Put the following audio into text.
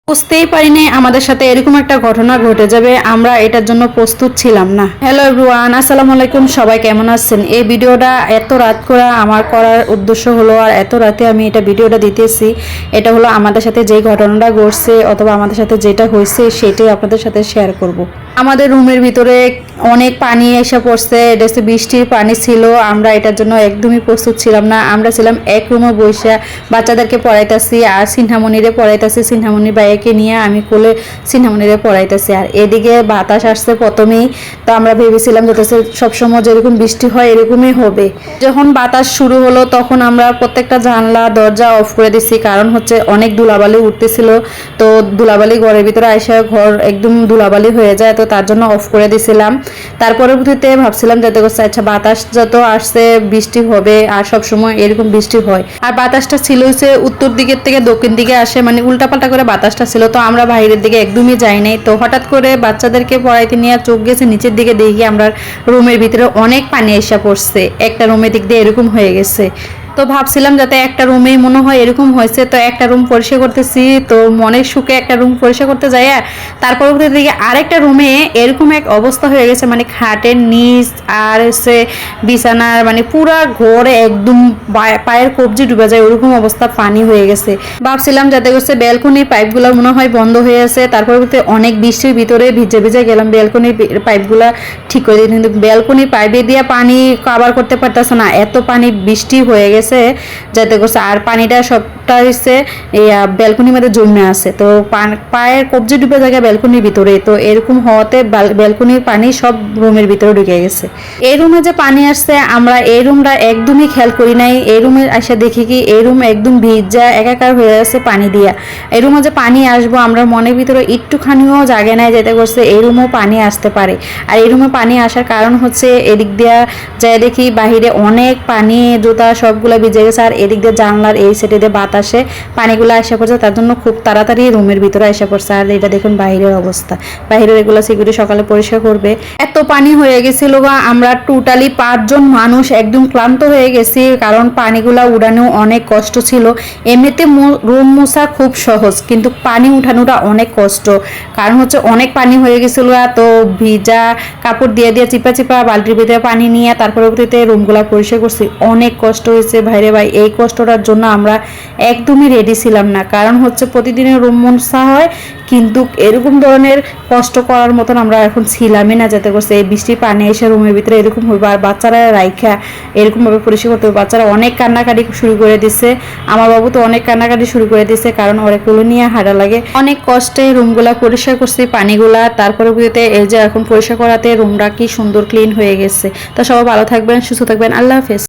বুঝতেই পারিনি আমাদের সাথে এরকম একটা ঘটনা ঘটে যাবে, আমরা এটার জন্য প্রস্তুত ছিলাম না। হ্যালো এভরিওয়ান, আসসালামু আলাইকুম। সবাই কেমন আছেন? এই ভিডিওটা এত রাত করে আমার করার উদ্দেশ্য হলো, আর এত রাতে আমি এটা ভিডিওটা দিতেছি, এটা হলো আমাদের সাথে যে ঘটনাটা ঘটছে অথবা আমাদের সাথে যেটা হয়েছে সেটাই আপনাদের সাথে শেয়ার করব। আমাদের রুমের ভিতরে অনেক পানি এসে পড়ছে, এটা হচ্ছে বৃষ্টির পানি ছিল। আমরা এটার জন্য একদমই প্রস্তুত ছিলাম না। আমরা ছিলাম এক রুমে বসে বাচ্চাদেরকে পড়াইতেছি আর সিনহামণিরে পড়াইতেছি, সিনহামণির বাইকে নিয়ে আমি কোলে সিনহামণিরে পড়াইতেছি। আর এদিকে বাতাস আসছে প্রথমেই, তো আমরা ভেবেছিলাম যাতে সবসময় যেরকম বৃষ্টি হয় এরকমই হবে। যখন বাতাস শুরু হলো তখন আমরা প্রত্যেকটা জানলা দরজা অফ করে দিছি, কারণ হচ্ছে অনেক ধুলাবালি উঠতেছিল। তো ধুলাবালি ঘরের ভিতরে আইসা ঘর একদম ধুলাবালি হয়ে যায়, তো তার জন্য অফ করে দিছিলাম। তার পরবর্তীতে ভাবছিলাম যাতে করছে আচ্ছা বাতাস যত আসছে বৃষ্টি হবে, আর সবসময় এরকম বৃষ্টি হয়। আর বাতাসটা ছিল হচ্ছে উত্তর দিকের থেকে দক্ষিণ দিকে আসে, মানে উল্টাপাল্টা করে বাতাসটা ছিল। তো আমরা বাইরের দিকে একদমই যাই নাই। তো হঠাৎ করে বাচ্চাদেরকে পড়াইতে নিয়ে চোখ গেছে নিচের দিকে, দেখি আমরা রুমের ভিতরে অনেক পানি এসে পড়ছে, একটা রুমের দিক দিয়ে এরকম হয়ে গেছে। তো ভাবছিলাম যাতে একটা রুমেই মনে হয় এরকম হয়েছে, তো একটা রুম পরিষ্কার করতেছি, তো মনের সুখে একটা রুম পরিষ্কার করতে যাই, তারপর দিকে আরেকটা রুমে এরকম এক অবস্থা হয়ে গেছে, মানে খাটের নিচ আর হচ্ছে বিছানার মানে পুরা ঘরে একদম পায়ের কবজি ডুবে যায় ওরকম অবস্থা, পানি হয়ে গেছে। ভাবছিলাম যাতে করছে ব্যালকনির পাইপগুলো মনে হয় বন্ধ হয়ে আছে, তারপর অনেক বৃষ্টির ভিতরে ভিজে ভিজে গেলাম ব্যালকনির পাইপগুলা ঠিক করে দিই, কিন্তু ব্যালকনির পাইপে দিয়ে পানি কভার করতে পারতেছে না, এত পানি বৃষ্টি হয়ে গেছে যাতে করছে। আর পানিটা সবটা হচ্ছে এই ব্যালকনির মধ্যে জমে আছে, তো পায়ের কবজি ডুবে থাকে ব্যালকনির ভিতরে। তো এরকম হওয়াতে ব্যালকনির পানি সব রুমের ভিতরে ঢুকে গেছে। এই রুমে যে পানি আসছে আমরা এই রুমটা একদমই খেয়াল করি নাই। এই রুমে এসে দেখি কি এই রুম একদম ভিজা একাকার হয়ে আছে পানি দিয়া। এই রুমে যে পানি আসবো আমরা মনের ভিতরে একটুখানিও জাগে নাই যেতে করছে এই রুমেও পানি আসতে পারে। আর এই রুমে পানি আসার কারণ হচ্ছে এদিক দিয়া যাই দেখি বাহিরে অনেক পানি, জুতা সবগুলো ভিজে গেছে। আর এদিক দিয়ে জানলার এই সাইডে দিয়ে বাতাসে পানিগুলো এসে পড়ছে, তার জন্য খুব তাড়াতাড়ি রুমের ভিতরে এসে পড়ছে। আর এটা দেখুন বাহিরের অবস্থা, বাহিরের এগুলো সিকিউরিটি সকালে পরিষ্কার করবে। এত পানি হয়ে গেছিল বা আমরা টোটালি 5 জন মানুষ একদম ক্লান্ত হয়ে গেছি, কারণ পানিগুলা উড়ানো অনেক কষ্ট ছিল। এমনিতে রুম মোছা খুব সহজ, কিন্তু পানি উঠানোটা অনেক কষ্ট, কারণ হচ্ছে অনেক পানি হয়ে গেছিল। তো ভিজা কাপড় দিয়ে দিয়ে চিপা চিপা বালতির ভিতরে পানি নিয়ে তারপরে রুমগুলা পরিষ্কার করছি, অনেক কষ্ট হয়েছে ভাইরে ভাই। এই কষ্টটার জন্য আমরা একদমই রেডি ছিলাম না, কারণ হচ্ছে প্রতিদিনের রুম মোছা হয়, কিন্তু এরকম ধরনের কষ্ট করার মতন আমরা এখন ছিলামই না যাতে করছে এই বৃষ্টির পানি এসে রুমের ভিতরে এরকম হইবে। আর বাচ্চারা রাইখা এরকমভাবে পরিষ্কার করতে হবে। বাচ্চারা অনেক কান্নাকাটি শুরু করে দিছে, আমার বাবু তো অনেক কান্নাকাটি শুরু করে দিছে, কারণ ওরা কোলে নিয়ে হাঁটা লাগে। অনেক কষ্টে রুমগুলা পরিষ্কার করছি পানিগুলা, তারপরে এই যে এখন পরিষ্কার করাতে রুমটা কি সুন্দর ক্লিন হয়ে গেছে। তো সবাই ভালো থাকবেন, সুস্থ থাকবেন, আল্লাহ হাফেজ।